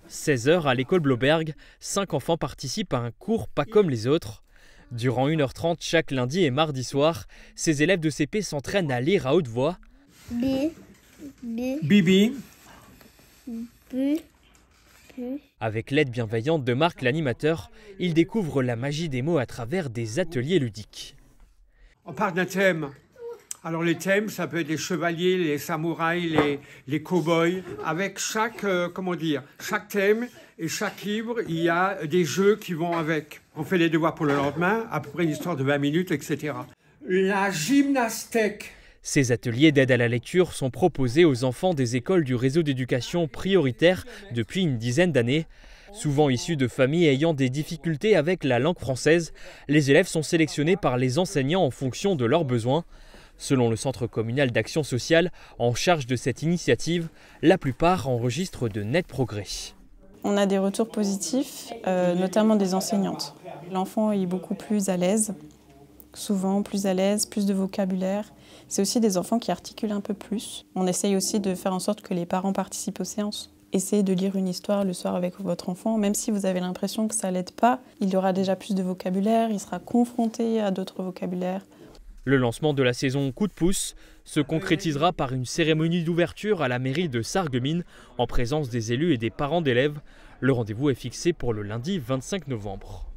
16 h à l'école Bloberg, 5 enfants participent à un cours pas comme les autres. Durant 1h30 chaque lundi et mardi soir, ces élèves de CP s'entraînent à lire à haute voix. Bibi. Avec l'aide bienveillante de Marc, l'animateur, ils découvrent la magie des mots à travers des ateliers ludiques. On parle d'un thème. Alors les thèmes, ça peut être les chevaliers, les samouraïs, les cow-boys. Avec chaque thème et chaque livre, il y a des jeux qui vont avec. On fait les devoirs pour le lendemain, à peu près une histoire de 20 minutes, etc. La gymnastique. Ces ateliers d'aide à la lecture sont proposés aux enfants des écoles du réseau d'éducation prioritaire depuis une dizaine d'années. Souvent issus de familles ayant des difficultés avec la langue française, les élèves sont sélectionnés par les enseignants en fonction de leurs besoins. Selon le Centre communal d'action sociale, en charge de cette initiative, la plupart enregistrent de nets progrès. On a des retours positifs, notamment des enseignantes. L'enfant est beaucoup plus à l'aise, souvent plus à l'aise, plus de vocabulaire. C'est aussi des enfants qui articulent un peu plus. On essaye aussi de faire en sorte que les parents participent aux séances. Essayez de lire une histoire le soir avec votre enfant, même si vous avez l'impression que ça ne l'aide pas, il aura déjà plus de vocabulaire, il sera confronté à d'autres vocabulaires. Le lancement de la saison Coup de pouce se concrétisera par une cérémonie d'ouverture à la mairie de Sarreguemines en présence des élus et des parents d'élèves. Le rendez-vous est fixé pour le lundi 25 novembre.